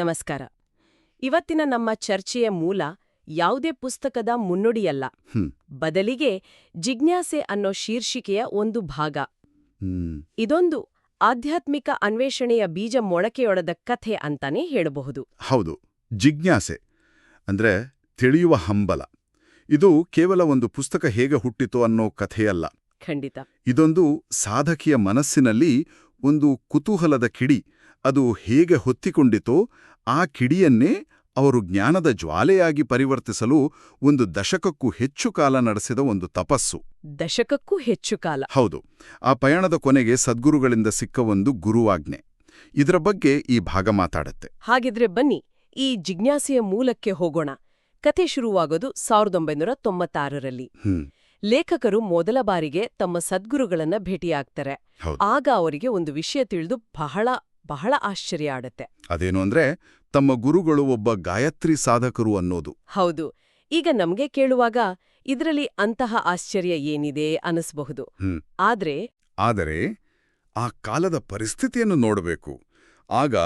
ನಮಸ್ಕಾರ. ಇವತ್ತಿನ ನಮ್ಮ ಚರ್ಚೆಯ ಮೂಲ ಯಾವುದೇ ಪುಸ್ತಕದ ಮುನ್ನುಡಿಯಲ್ಲ, ಬದಲಿಗೆ ಜಿಜ್ಞಾಸೆ ಅನ್ನೋ ಶೀರ್ಷಿಕೆಯ ಒಂದು ಭಾಗ. ಇದೊಂದು ಆಧ್ಯಾತ್ಮಿಕ ಅನ್ವೇಷಣೆಯ ಬೀಜ ಮೊಳಕೆಯೊಡೆದ ಕಥೆ ಅಂತಾನೆ ಹೇಳಬಹುದು. ಹೌದು, ಜಿಜ್ಞಾಸೆ ಅಂದ್ರೆ ತಿಳಿಯುವ ಹಂಬಲ. ಇದು ಕೇವಲ ಒಂದು ಪುಸ್ತಕ ಹೇಗೆ ಹುಟ್ಟಿತು ಅನ್ನೋ ಕಥೆಯಲ್ಲ. ಖಂಡಿತ. ಇದೊಂದು ಸಾಧಕಿಯ ಮನಸ್ಸಿನಲ್ಲಿ ಒಂದು ಕುತೂಹಲದ ಕಿಡಿ. ಅದು ಹೇಗೆ ಹೊತ್ತಿಕೊಂಡಿತೋ ಆ ಕಿಡಿಯನ್ನೇ ಅವರು ಜ್ಞಾನದ ಜ್ವಾಲೆಯಾಗಿ ಪರಿವರ್ತಿಸಲು ಒಂದು ದಶಕಕ್ಕೂ ಹೆಚ್ಚು ಕಾಲ ನಡೆಸಿದ ಒಂದು ತಪಸ್ಸು. ದಶಕಕ್ಕೂ ಹೆಚ್ಚು ಕಾಲ? ಹೌದು. ಆ ಪಯಣದ ಕೊನೆಗೆ ಸದ್ಗುರುಗಳಿಂದ ಸಿಕ್ಕ ಒಂದು ಗುರುವಾಜ್ಞೆ. ಇದರ ಬಗ್ಗೆ ಈ ಭಾಗ ಮಾತಾಡುತ್ತೆ. ಹಾಗಿದ್ರೆ ಬನ್ನಿ ಈ ಜಿಜ್ಞಾಸೆಯ ಮೂಲಕ್ಕೆ ಹೋಗೋಣ. ಕಥೆ ಶುರುವಾಗೋದು 1996ರಲ್ಲಿ. ಲೇಖಕರು ಮೊದಲ ಬಾರಿಗೆ ತಮ್ಮ ಸದ್ಗುರುಗಳನ್ನ ಭೇಟಿಯಾಗ್ತಾರೆ. ಆಗ ಅವರಿಗೆ ಒಂದು ವಿಷಯ ತಿಳಿದು ಬಹಳ ಆಶ್ಚರ್ಯ ಆಡತ್ತೆ. ಅದೇನು ಅಂದ್ರೆ ತಮ್ಮ ಗುರುಗಳು ಒಬ್ಬ ಗಾಯತ್ರಿ ಸಾಧಕರು ಅನ್ನೋದು. ಹೌದು. ಈಗ ನಮ್ಗೆ ಕೇಳುವಾಗ ಇದರಲ್ಲಿ ಅಂತಹ ಆಶ್ಚರ್ಯ ಏನಿದೆ ಅನಿಸಬಹುದು. ಆದರೆ ಆ ಕಾಲದ ಪರಿಸ್ಥಿತಿಯನ್ನು ನೋಡಬೇಕು. ಆಗ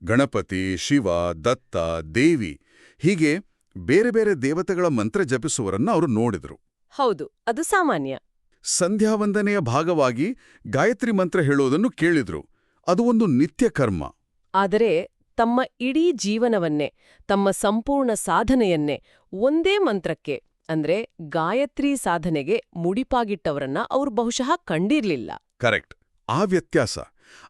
ಗಣಪತಿ, ಶಿವ, ದತ್ತ, ದೇವಿ ಹೀಗೆ ಬೇರೆ ಬೇರೆ ದೇವತೆಗಳ ಮಂತ್ರ ಜಪಿಸುವರನ್ನ ಅವರು ನೋಡಿದ್ರು. ಹೌದು, ಅದು ಸಾಮಾನ್ಯ. ಸಂಧ್ಯಾವಂದನೆಯ ಭಾಗವಾಗಿ ಗಾಯತ್ರಿ ಮಂತ್ರ ಹೇಳೋದನ್ನು ಕೇಳಿದ್ರು. ಅದು ಒಂದು ನಿತ್ಯ ಕರ್ಮ. ಆದರೆ ತಮ್ಮ ಇಡೀ ಜೀವನವನ್ನೇ, ತಮ್ಮ ಸಂಪೂರ್ಣ ಸಾಧನೆಯನ್ನೇ ಒಂದೇ ಮಂತ್ರಕ್ಕೆ ಅಂದ್ರೆ ಗಾಯತ್ರಿ ಸಾಧನೆಗೆ ಮುಡಿಪಾಗಿಟ್ಟವರನ್ನ ಅವರು ಬಹುಶಃ ಕಂಡಿರ್ಲಿಲ್ಲ. ಕರೆಕ್ಟ್. ಆ ವ್ಯತ್ಯಾಸ,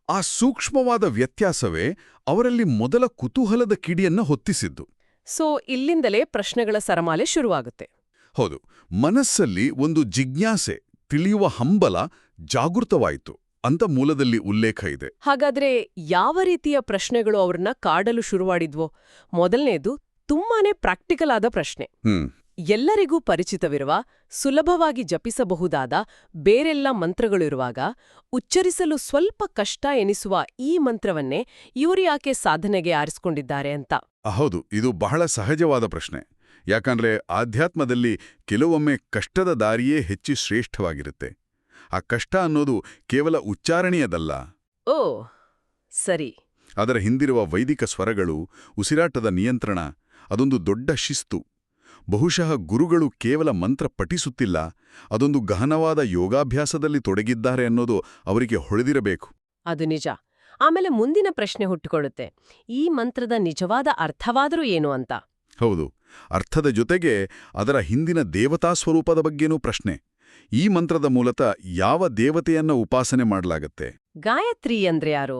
ಆ ಸೂಕ್ಷ್ಮವಾದ ವ್ಯತ್ಯಾಸವೇ ಅವರಲ್ಲಿ ಮೊದಲ ಕುತೂಹಲದ ಕಿಡಿಯನ್ನ ಹೊತ್ತಿಸಿದ್ದು. ಸೊ ಇಲ್ಲಿಂದಲೇ ಪ್ರಶ್ನೆಗಳ ಸರಮಾಲೆ ಶುರುವಾಗುತ್ತೆ. ಹೌದು. ಮನಸ್ಸಲ್ಲಿ ಒಂದು ಜಿಜ್ಞಾಸೆ, ತಿಳಿಯುವ ಹಂಬಲ ಜಾಗೃತವಾಯಿತು ಅಂತ ಮೂಲದಲ್ಲಿ ಉಲ್ಲೇಖ ಇದೆ. ಹಾಗಾದ್ರೆ ಯಾವ ರೀತಿಯ ಪ್ರಶ್ನೆಗಳು ಅವ್ರನ್ನ ಕಾಡಲು ಶುರುವಾಡಿದ್ವೋ? ಮೊದಲನೇದು ತುಂಬಾನೇ ಪ್ರಾಕ್ಟಿಕಲ್ ಆದ ಪ್ರಶ್ನೆ. ಎಲ್ಲರಿಗೂ ಪರಿಚಿತವಿರುವ, ಸುಲಭವಾಗಿ ಜಪಿಸಬಹುದಾದ ಬೇರೆಲ್ಲ ಮಂತ್ರಗಳಿರುವಾಗ ಉಚ್ಚರಿಸಲು ಸ್ವಲ್ಪ ಕಷ್ಟ ಎನಿಸುವ ಈ ಮಂತ್ರವನ್ನೇ ಇವರು ಯಾಕೆ ಸಾಧನೆಗೆ ಆರಿಸಿಕೊಂಡಿದ್ದಾರೆ ಅಂತ. ಹೌದು, ಇದು ಬಹಳ ಸಹಜವಾದ ಪ್ರಶ್ನೆ. ಯಾಕಂದ್ರೆ ಆಧ್ಯಾತ್ಮದಲ್ಲಿ ಕೆಲವೊಮ್ಮೆ ಕಷ್ಟದ ದಾರಿಯೇ ಹೆಚ್ಚು ಶ್ರೇಷ್ಠವಾಗಿರುತ್ತೆ. ಆ ಕಷ್ಟ ಅನ್ನೋದು ಕೇವಲ ಉಚ್ಚಾರಣೆಯದಲ್ಲ. ಓ ಸರಿ. ಅದರ ಹಿಂದಿರುವ ವೈದಿಕ ಸ್ವರಗಳು, ಉಸಿರಾಟದ ನಿಯಂತ್ರಣ, ಅದೊಂದು ದೊಡ್ಡ ಶಿಸ್ತು. ಬಹುಶಃ ಗುರುಗಳು ಕೇವಲ ಮಂತ್ರ ಪಠಿಸುತ್ತಿಲ್ಲ, ಅದೊಂದು ಗಹನವಾದ ಯೋಗಾಭ್ಯಾಸದಲ್ಲಿ ತೊಡಗಿದ್ದಾರೆ ಅನ್ನೋದು ಅವರಿಗೆ ಹೊಳೆದಿರಬೇಕು. ಅದು ನಿಜ. ಆಮೇಲೆ ಮುಂದಿನ ಪ್ರಶ್ನೆ ಹುಟ್ಟಿಕೊಳ್ಳುತ್ತೆ, ಈ ಮಂತ್ರದ ನಿಜವಾದ ಅರ್ಥವಾದರೂ ಏನು ಅಂತ. ಹೌದು. ಅರ್ಥದ ಜೊತೆಗೆ ಅದರ ಹಿಂದಿನ ದೇವತಾ ಸ್ವರೂಪದ ಬಗ್ಗೆನೂ ಪ್ರಶ್ನೆ. ಈ ಮಂತ್ರದ ಮೂಲಕ ಯಾವ ದೇವತೆಯನ್ನ ಉಪಾಸನೆ ಮಾಡಲಾಗತ್ತೆ? ಗಾಯತ್ರಿ ಅಂದ್ರೆ ಯಾರು?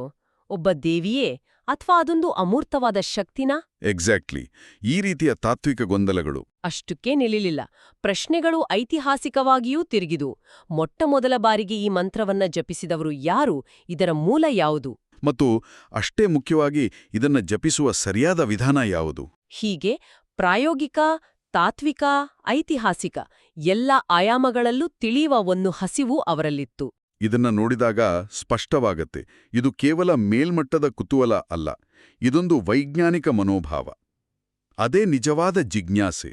ಒಬ್ಬ ದೇವಿಯೇ ಅಥವಾ ಅದೊಂದು ಅಮೂರ್ತವಾದ ಶಕ್ತಿನಾ? ಎಕ್ಸಾಕ್ಟ್ಲಿ. ಈ ರೀತಿಯ ತಾತ್ವಿಕ ಗೊಂದಲಗಳು ಅಷ್ಟಕ್ಕೇ ನಿಲ್ಲಿಲ್ಲ. ಪ್ರಶ್ನೆಗಳು ಐತಿಹಾಸಿಕವಾಗಿಯೂ ತಿರುಗಿದು. ಮೊಟ್ಟಮೊದಲ ಬಾರಿಗೆ ಈ ಮಂತ್ರವನ್ನ ಜಪಿಸಿದವರು ಯಾರು? ಇದರ ಮೂಲ ಯಾವುದು? ಮತ್ತು ಅಷ್ಟೇ ಮುಖ್ಯವಾಗಿ ಇದನ್ನ ಜಪಿಸುವ ಸರಿಯಾದ ವಿಧಾನ ಯಾವುದು? ಹೀಗೆ ಪ್ರಾಯೋಗಿಕ, ತಾತ್ವಿಕ, ಐತಿಹಾಸಿಕ ಎಲ್ಲ ಆಯಾಮಗಳಲ್ಲೂ ತಿಳಿಯುವ ಒಂದು ಹಸಿವು ಅವರಲ್ಲಿತ್ತು. ಇದನ್ನ ನೋಡಿದಾಗ ಸ್ಪಷ್ಟವಾಗತ್ತೆ, ಇದು ಕೇವಲ ಮೇಲ್ಮಟ್ಟದ ಕುತೂಹಲ ಅಲ್ಲ, ಇದೊಂದು ವೈಜ್ಞಾನಿಕ ಮನೋಭಾವ. ಅದೇ ನಿಜವಾದ ಜಿಜ್ಞಾಸೆ.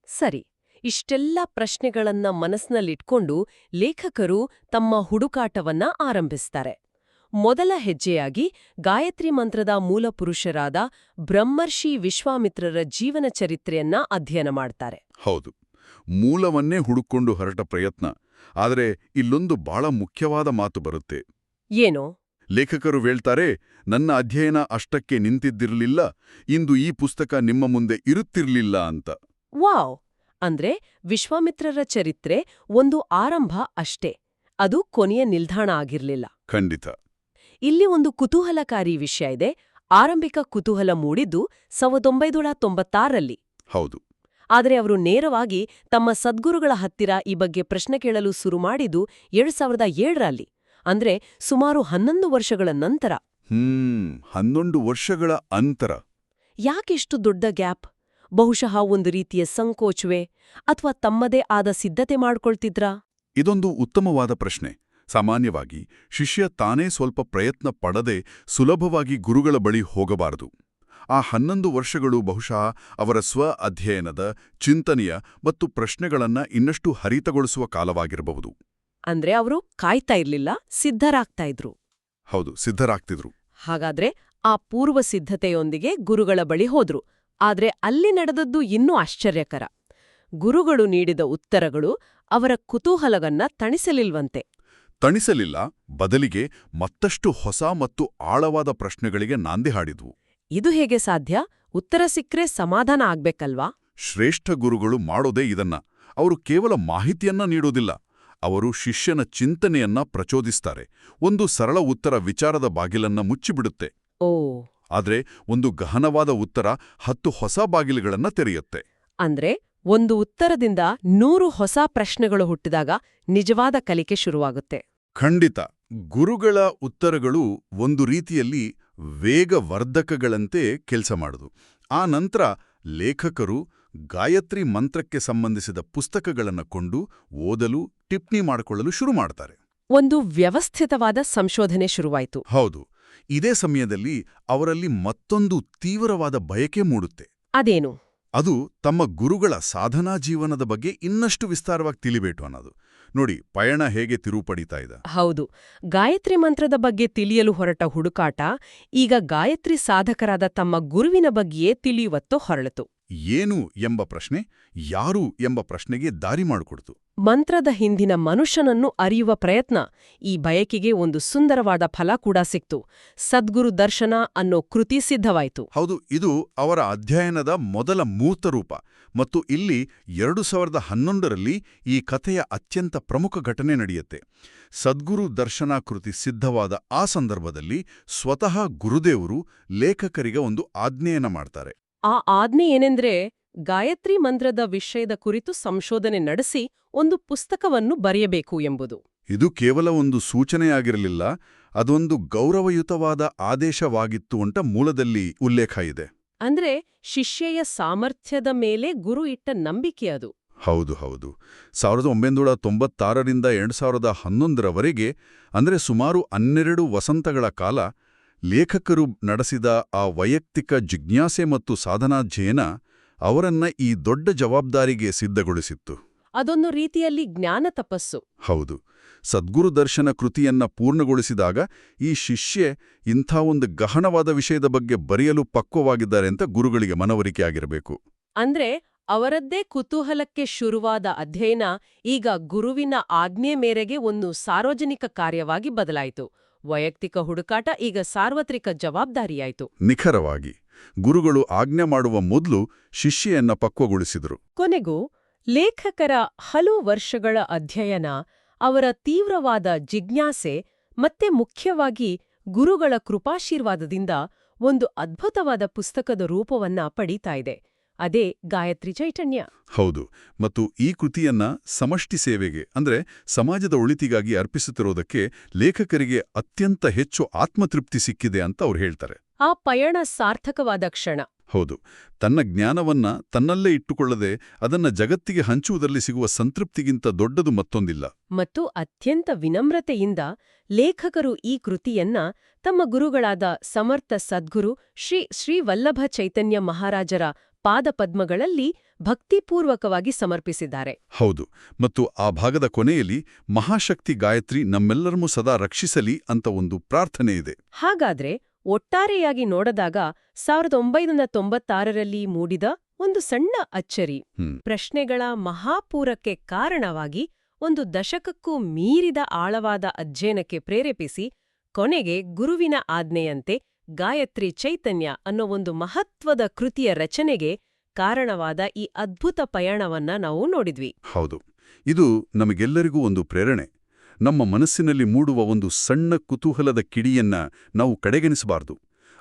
ಸರಿ. ಇಷ್ಟೆಲ್ಲ ಪ್ರಶ್ನೆಗಳನ್ನ ಮನಸ್ಸಿನಲ್ಲಿಟ್ಕೊಂಡು ಲೇಖಕರು ತಮ್ಮ ಹುಡುಕಾಟವನ್ನ ಆರಂಭಿಸ್ತಾರೆ. ಮೊದಲ ಹೆಜ್ಜೆಯಾಗಿ ಗಾಯತ್ರಿ ಮಂತ್ರದ ಮೂಲಪುರುಷರಾದ ಬ್ರಹ್ಮರ್ಷಿ ವಿಶ್ವಾಮಿತ್ರರ ಜೀವನ ಚರಿತ್ರೆಯನ್ನ ಅಧ್ಯಯನ ಮಾಡ್ತಾರೆ. ಹೌದು, ಮೂಲವನ್ನೇ ಹುಡುಕೊಂಡು ಹೊರಟ ಪ್ರಯತ್ನ. ಆದರೆ ಇಲ್ಲೊಂದು ಬಹಳ ಮುಖ್ಯವಾದ ಮಾತು ಬರುತ್ತೆ. ಏನೋ? ಲೇಖಕರು ಹೇಳ್ತಾರೆ, ನನ್ನ ಅಧ್ಯಯನ ಅಷ್ಟಕ್ಕೆ ನಿಂತಿದ್ದಿರಲಿಲ್ಲ, ಇಂದು ಈ ಪುಸ್ತಕ ನಿಮ್ಮ ಮುಂದೆ ಇರುತ್ತಿರಲಿಲ್ಲ ಅಂತ. ವಾವ್! ಅಂದ್ರೆ ವಿಶ್ವಾಮಿತ್ರರ ಚರಿತ್ರೆ ಒಂದು ಆರಂಭ ಅಷ್ಟೇ, ಅದು ಕೊನೆಯ ನಿಲ್ದಾಣ ಆಗಿರ್ಲಿಲ್ಲ. ಖಂಡಿತ. ಇಲ್ಲಿ ಒಂದು ಕುತೂಹಲಕಾರಿ ವಿಷಯ ಇದೆ. ಆರಂಭಿಕ ಕುತೂಹಲ ಮೂಡಿದ್ದು 1996ರಲ್ಲಿ. ಹೌದು. ಆದರೆ ಅವರು ನೇರವಾಗಿ ತಮ್ಮ ಸದ್ಗುರುಗಳ ಹತ್ತಿರ ಈ ಬಗ್ಗೆ ಪ್ರಶ್ನೆ ಕೇಳಲು ಶುರು ಮಾಡಿದ್ದು 2007ರಲ್ಲಿ. ಅಂದ್ರೆ ಸುಮಾರು 11 ವರ್ಷಗಳ ನಂತರ. 11 ವರ್ಷಗಳ ಅಂತರ. ಯಾಕೆಷ್ಟು ದೊಡ್ಡ ಗ್ಯಾಪ್? ಬಹುಶಃ ಒಂದು ರೀತಿಯ ಸಂಕೋಚವೇ ಅಥವಾ ತಮ್ಮದೇ ಆದ ಸಿದ್ಧತೆ ಮಾಡ್ಕೊಳ್ತಿದ್ರಾ? ಇದೊಂದು ಉತ್ತಮವಾದ ಪ್ರಶ್ನೆ. ಸಾಮಾನ್ಯವಾಗಿ ಶಿಷ್ಯ ತಾನೇ ಸ್ವಲ್ಪ ಪ್ರಯತ್ನ ಪಡದೆ ಸುಲಭವಾಗಿ ಗುರುಗಳ ಬಳಿ ಹೋಗಬಾರದು. ಆ 11 ವರ್ಷಗಳು ಬಹುಶಃ ಅವರ ಸ್ವ ಅಧ್ಯಯನದ, ಚಿಂತನೆಯ ಮತ್ತು ಪ್ರಶ್ನೆಗಳನ್ನ ಇನ್ನಷ್ಟು ಹರಿತಗೊಳಿಸುವ ಕಾಲವಾಗಿರಬಹುದು. ಅಂದ್ರೆ ಅವರು ಕಾಯ್ತಾ ಇರ್ಲಿಲ್ಲ, ಸಿದ್ಧರಾಗ್ತಾ ಇದ್ರು. ಹೌದು, ಸಿದ್ಧರಾಗ್ತಿದ್ರು. ಹಾಗಾದ್ರೆ ಆ ಪೂರ್ವ ಸಿದ್ಧತೆಯೊಂದಿಗೆ ಗುರುಗಳ ಬಳಿ ಹೋದ್ರು. ಆದ್ರೆ ಅಲ್ಲಿ ನಡೆದದ್ದು ಇನ್ನೂ ಆಶ್ಚರ್ಯಕರ. ಗುರುಗಳು ನೀಡಿದ ಉತ್ತರಗಳು ಅವರ ಕುತೂಹಲವನ್ನ ತಣಿಸಲಿಲ್ವಂತೆ. ತಣಿಸಲಿಲ್ಲ, ಬದಲಿಗೆ ಮತ್ತಷ್ಟು ಹೊಸ ಮತ್ತು ಆಳವಾದ ಪ್ರಶ್ನೆಗಳಿಗೆ ನಾಂದಿ ಹಾಡಿದ್ವು. ಇದು ಹೇಗೆ ಸಾಧ್ಯ? ಉತ್ತರ ಸಿಕ್ಕ್ರೆ ಸಮಾಧಾನ ಆಗ್ಬೇಕಲ್ವಾ? ಶ್ರೇಷ್ಠ ಗುರುಗಳು ಮಾಡೋದೇ ಇದನ್ನ. ಅವರು ಕೇವಲ ಮಾಹಿತಿಯನ್ನ ನೀಡೋದಿಲ್ಲ, ಅವರು ಶಿಷ್ಯನ ಚಿಂತನೆಯನ್ನ ಪ್ರಚೋದಿಸ್ತಾರೆ. ಒಂದು ಸರಳ ಉತ್ತರ ವಿಚಾರದ ಬಾಗಿಲನ್ನ ಮುಚ್ಚಿಬಿಡುತ್ತೆ. ಓ, ಆದ್ರೆ ಒಂದು ಗಹನವಾದ ಉತ್ತರ 10 ಹೊಸ ಬಾಗಿಲುಗಳನ್ನ ತೆರೆಯುತ್ತೆ. ಅಂದ್ರೆ ಒಂದು ಉತ್ತರದಿಂದ 100 ಹೊಸ ಪ್ರಶ್ನೆಗಳು ಹುಟ್ಟಿದಾಗ ನಿಜವಾದ ಕಲಿಕೆ ಶುರುವಾಗುತ್ತೆ. ಖಂಡಿತ. ಗುರುಗಳ ಉತ್ತರಗಳು ಒಂದು ರೀತಿಯಲ್ಲಿ ವೇಗವರ್ಧಕಗಳಂತೆ ಕೆಲಸ ಮಾಡುದು. ಆ ನಂತರ ಲೇಖಕರು ಗಾಯತ್ರಿ ಮಂತ್ರಕ್ಕೆ ಸಂಬಂಧಿಸಿದ ಪುಸ್ತಕಗಳನ್ನು ಕೊಂಡು ಓದಲು, ಟಿಪ್ಪಣಿ ಮಾಡಿಕೊಳ್ಳಲು ಶುರು ಮಾಡ್ತಾರೆ. ಒಂದು ವ್ಯವಸ್ಥಿತವಾದ ಸಂಶೋಧನೆ ಶುರುವಾಯಿತು. ಹೌದು. ಇದೇ ಸಮಯದಲ್ಲಿ ಅವರಲ್ಲಿ ಮತ್ತೊಂದು ತೀವ್ರವಾದ ಬಯಕೆ ಮೂಡುತ್ತೆ. ಅದೇನು? ಅದು ತಮ್ಮ ಗುರುಗಳ ಸಾಧನಾ ಜೀವನದ ಬಗ್ಗೆ ಇನ್ನಷ್ಟು ವಿಸ್ತಾರವಾಗಿ ತಿಳಿಬೇಕು ಅನ್ನೋದು. ನೋಡಿ, ಪಯಣ ಹೇಗೆ ತಿರುವು ಪಡೀತಾ ಇದೆ. ಹೌದು. ಗಾಯತ್ರಿ ಮಂತ್ರದ ಬಗ್ಗೆ ತಿಳಿಯಲು ಹೊರಟ ಹುಡುಕಾಟ ಈಗ ಗಾಯತ್ರಿ ಸಾಧಕರಾದ ತಮ್ಮ ಗುರುವಿನ ಬಗ್ಗೆಯೇ ತಿಳಿಯುವತ್ತು ಹೊರಳಿತು. ಏನು ಎಂಬ ಪ್ರಶ್ನೆ ಯಾರು ಎಂಬ ಪ್ರಶ್ನೆಗೆ ದಾರಿ ಮಾಡಿಕೊಡ್ತು. ಮಂತ್ರದ ಹಿಂದಿನ ಮನುಷ್ಯನನ್ನು ಅರಿಯುವ ಪ್ರಯತ್ನ. ಈ ಬಯಕೆಗೆ ಒಂದು ಸುಂದರವಾದ ಫಲ ಕೂಡ ಸಿಕ್ತು. ಸದ್ಗುರು ದರ್ಶನ ಅನ್ನೋ ಕೃತಿ ಸಿದ್ಧವಾಯಿತು. ಹೌದು, ಇದು ಅವರ ಅಧ್ಯಯನದ ಮೊದಲ ಮೂರ್ತ ರೂಪ. ಮತ್ತು ಇಲ್ಲಿ 2011ರಲ್ಲಿ ಈ ಕಥೆಯ ಅತ್ಯಂತ ಪ್ರಮುಖ ಘಟನೆ ನಡೆಯುತ್ತೆ. ಸದ್ಗುರು ದರ್ಶನ ಕೃತಿ ಸಿದ್ಧವಾದ ಆ ಸಂದರ್ಭದಲ್ಲಿ ಸ್ವತಃ ಗುರುದೇವರು ಲೇಖಕರಿಗೆ ಒಂದು ಆಜ್ಞೆಯನ್ನ ಮಾಡ್ತಾರೆ. ಆ ಆಜ್ಞೆ ಏನೆಂದ್ರೆ, ಗಾಯತ್ರಿ ಮಂತ್ರದ ವಿಷಯದ ಕುರಿತು ಸಂಶೋಧನೆ ನಡೆಸಿ ಒಂದು ಪುಸ್ತಕವನ್ನು ಬರೆಯಬೇಕು ಎಂಬುದು. ಇದು ಕೇವಲ ಒಂದು ಸೂಚನೆಯಾಗಿರಲಿಲ್ಲ, ಅದೊಂದು ಗೌರವಯುತವಾದ ಆದೇಶವಾಗಿತ್ತು ಅಂತ ಮೂಲದಲ್ಲಿ ಉಲ್ಲೇಖ ಇದೆ. ಅಂದ್ರೆ ಶಿಷ್ಯೆಯ ಸಾಮರ್ಥ್ಯದ ಮೇಲೆ ಗುರು ಇಟ್ಟ ನಂಬಿಕೆ ಅದು. ಹೌದು ಹೌದು. 1996ರಿಂದ 2011ರವರೆಗೆ, ಅಂದ್ರೆ ಸುಮಾರು 12 ವಸಂತಗಳ ಕಾಲ, ಲೇಖಕರು ನಡೆಸಿದ ಆ ವೈಯಕ್ತಿಕ ಜಿಜ್ಞಾಸೆ ಮತ್ತು ಸಾಧನಾಧ್ಯಯನ ಅವರನ್ನ ಈ ದೊಡ್ಡ ಜವಾಬ್ದಾರಿಗೆ ಸಿದ್ಧಗೊಳಿಸಿತ್ತು. ಅದೊಂದು ರೀತಿಯಲ್ಲಿ ಜ್ಞಾನ ತಪಸ್ಸು. ಹೌದು. ಸದ್ಗುರು ದರ್ಶನ ಕೃತಿಯನ್ನ ಪೂರ್ಣಗೊಳಿಸಿದಾಗ ಈ ಶಿಷ್ಯೆ ಇಂಥ ಒಂದು ಗಹನವಾದ ವಿಷಯದ ಬಗ್ಗೆ ಬರೆಯಲು ಪಕ್ವವಾಗಿದ್ದಾರೆ ಅಂತ ಗುರುಗಳಿಗೆ ಮನವರಿಕೆ ಆಗಿರಬೇಕು. ಅಂದ್ರೆ ಅವರದ್ದೇ ಕುತೂಹಲಕ್ಕೆ ಶುರುವಾದ ಅಧ್ಯಯನ ಈಗ ಗುರುವಿನ ಆಜ್ಞೆ ಮೇರೆಗೆ ಒಂದು ಸಾರ್ವಜನಿಕ ಕಾರ್ಯವಾಗಿ ಬದಲಾಯಿತು. ವೈಯಕ್ತಿಕ ಹುಡುಕಾಟ ಈಗ ಸಾರ್ವತ್ರಿಕ ಜವಾಬ್ದಾರಿಯಾಯಿತು. ನಿಖರವಾಗಿ. ಗುರುಗಳು ಆಜ್ಞೆ ಮಾಡುವ ಮೊದಲು ಶಿಷ್ಯೆಯನ್ನ ಪಕ್ವಗೊಳಿಸಿದರು. ಕೊನೆಗೂ ಲೇಖಕರ ಹಲವು ವರ್ಷಗಳ ಅಧ್ಯಯನ, ಅವರ ತೀವ್ರವಾದ ಜಿಜ್ಞಾಸೆ ಮತ್ತೆ ಮುಖ್ಯವಾಗಿ ಗುರುಗಳ ಕೃಪಾಶೀರ್ವಾದದಿಂದ ಒಂದು ಅದ್ಭುತವಾದ ಪುಸ್ತಕದ ರೂಪವನ್ನ ಪಡೀತಾ ಇದೆ. ಅದೇ ಗಾಯತ್ರಿ ಚೈತನ್ಯ. ಹೌದು. ಮತ್ತು ಈ ಕೃತಿಯನ್ನ ಸಮಷ್ಟಿ ಸೇವೆಗೆ, ಅಂದ್ರೆ ಸಮಾಜದ ಒಳಿತಿಗಾಗಿ ಅರ್ಪಿಸುತ್ತಿರೋದಕ್ಕೆ ಲೇಖಕರಿಗೆ ಅತ್ಯಂತ ಹೆಚ್ಚು ಆತ್ಮತೃಪ್ತಿ ಸಿಕ್ಕಿದೆ ಅಂತ ಅವ್ರು ಹೇಳ್ತಾರೆ. ಆ ಪಯಣ ಸಾರ್ಥಕವಾದ ಕ್ಷಣ. ಹೌದು. ತನ್ನ ಜ್ಞಾನವನ್ನ ತನ್ನಲ್ಲೇ ಇಟ್ಟುಕೊಳ್ಳದೆ ಅದನ್ನ ಜಗತ್ತಿಗೆ ಹಂಚುವುದರಲ್ಲಿ ಸಿಗುವ ಸಂತೃಪ್ತಿಗಿಂತ ದೊಡ್ಡದು ಮತ್ತೊಂದಿಲ್ಲ. ಮತ್ತು ಅತ್ಯಂತ ವಿನಮ್ರತೆಯಿಂದ ಲೇಖಕರು ಈ ಕೃತಿಯನ್ನ ತಮ್ಮ ಗುರುಗಳಾದ ಸಮರ್ಥ ಸದ್ಗುರು ಶ್ರೀ ವಲ್ಲಭ ಚೈತನ್ಯ ಮಹಾರಾಜರ ಪಾದಪದ್ಮಗಳಲ್ಲಿ ಭಕ್ತಿಪೂರ್ವಕವಾಗಿ ಸಮರ್ಪಿಸಿದ್ದಾರೆ. ಹೌದು. ಮತ್ತು ಆ ಭಾಗದ ಕೊನೆಯಲ್ಲಿ ಮಹಾಶಕ್ತಿ ಗಾಯತ್ರಿ ನಮ್ಮೆಲ್ಲರನ್ನೂ ಸದಾ ರಕ್ಷಿಸಲಿ ಅಂತ ಒಂದು ಪ್ರಾರ್ಥನೆ ಇದೆ. ಹಾಗಾದ್ರೆ ಒಟ್ಟಾರೆಯಾಗಿ ನೋಡಿದಾಗ 1996ರಲ್ಲಿ ಮೂಡಿದ ಒಂದು ಸಣ್ಣ ಅಚ್ಚರಿ, ಪ್ರಶ್ನೆಗಳ ಮಹಾಪೂರಕ್ಕೆ ಕಾರಣವಾಗಿ ಒಂದು ದಶಕಕ್ಕೂ ಮೀರಿದ ಆಳವಾದ ಅಧ್ಯಯನಕ್ಕೆ ಪ್ರೇರೇಪಿಸಿ ಕೊನೆಗೆ ಗುರುವಿನ ಆಜ್ಞೆಯಂತೆ ಗಾಯತ್ರಿ ಚೈತನ್ಯ ಅನ್ನೋ ಒಂದು ಮಹತ್ವದ ಕೃತಿಯ ರಚನೆಗೆ ಕಾರಣವಾದ ಈ ಅದ್ಭುತ ಪಯಣವನ್ನ ನಾವು ನೋಡಿದ್ವಿ. ಹೌದು. ಇದು ನಮಗೆಲ್ಲರಿಗೂ ಒಂದು ಪ್ರೇರಣೆ. ನಮ್ಮ ಮನಸ್ಸಿನಲ್ಲಿ ಮೂಡುವ ಒಂದು ಸಣ್ಣ ಕುತೂಹಲದ ಕಿಡಿಯನ್ನ ನಾವು ಕಡೆಗಣಿಸಬಾರದು.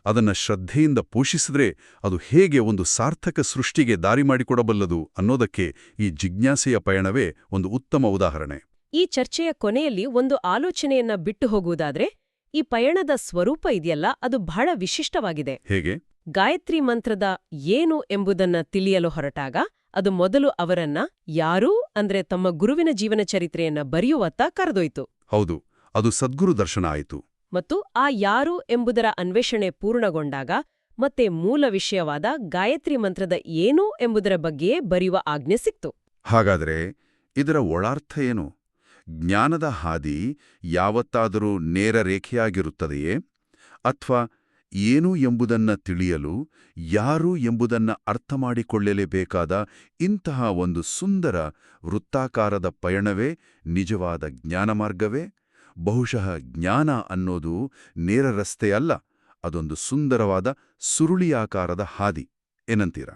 ಅದನ್ನ ಶ್ರದ್ಧೆಯಿಂದ ಪೋಷಿಸಿದ್ರೆ ಅದು ಹೇಗೆ ಒಂದು ಸಾರ್ಥಕ ಸೃಷ್ಟಿಗೆ ದಾರಿ ಮಾಡಿಕೊಡಬಲ್ಲದು ಅನ್ನೋದಕ್ಕೆ ಈ ಜಿಜ್ಞಾಸೆಯ ಪಯಣವೇ ಒಂದು ಉತ್ತಮ ಉದಾಹರಣೆ. ಈ ಚರ್ಚೆಯ ಕೊನೆಯಲ್ಲಿ ಒಂದು ಆಲೋಚನೆಯನ್ನ ಬಿಟ್ಟು ಹೋಗುವುದಾದ್ರೆ, ಈ ಪಯಣದ ಸ್ವರೂಪ ಇದೆಯಲ್ಲ, ಅದು ಬಹಳ ವಿಶಿಷ್ಟವಾಗಿದೆ. ಹೇಗೆ? ಗಾಯತ್ರಿ ಮಂತ್ರದ ಏನು ಎಂಬುದನ್ನ ತಿಳಿಯಲು ಹೊರಟಾಗ ಅದು ಮೊದಲು ಅವರನ್ನ ಯಾರು ಅಂದ್ರೆ ತಮ್ಮ ಗುರುವಿನ ಜೀವನ ಚರಿತ್ರೆಯನ್ನ ಬರೆಯುವತ್ತ ಕರೆದೊಯ್ತು. ಹೌದು. ಅದು ಸದ್ಗುರು ದರ್ಶನ ಆಯಿತು. ಮತ್ತು ಆ ಯಾರು ಎಂಬುದರ ಅನ್ವೇಷಣೆ ಪೂರ್ಣಗೊಂಡಾಗ ಮತ್ತೆ ಮೂಲ ವಿಷಯವಾದ ಗಾಯತ್ರಿ ಮಂತ್ರದ ಏನು ಎಂಬುದರ ಬಗ್ಗೆಯೇ ಬರೆಯುವ ಆಜ್ಞೆ ಸಿಕ್ತು. ಹಾಗಾದರೆ ಇದರ ಒಳಾರ್ಥ ಏನು? ಜ್ಞಾನದ ಹಾದಿ ಯಾವತ್ತಾದರೂ ನೇರ ರೇಖೆಯಾಗಿರುತ್ತದೆಯೇ? ಅಥವಾ ಏನು ಎಂಬುದನ್ನ ತಿಳಿಯಲು ಯಾರು ಎಂಬುದನ್ನ ಅರ್ಥಮಾಡಿಕೊಳ್ಳಲೇಬೇಕಾದ ಇಂತಹ ಒಂದು ಸುಂದರ ವೃತ್ತಾಕಾರದ ಪಯಣವೇ ನಿಜವಾದ ಜ್ಞಾನಮಾರ್ಗವೇ? ಬಹುಶಃ ಜ್ಞಾನ ಅನ್ನೋದು ನೇರ ರಸ್ತೆಯಲ್ಲ, ಅದೊಂದು ಸುಂದರವಾದ ಸುರುಳಿಯಾಕಾರದ ಹಾದಿ. ಏನಂತೀರಾ?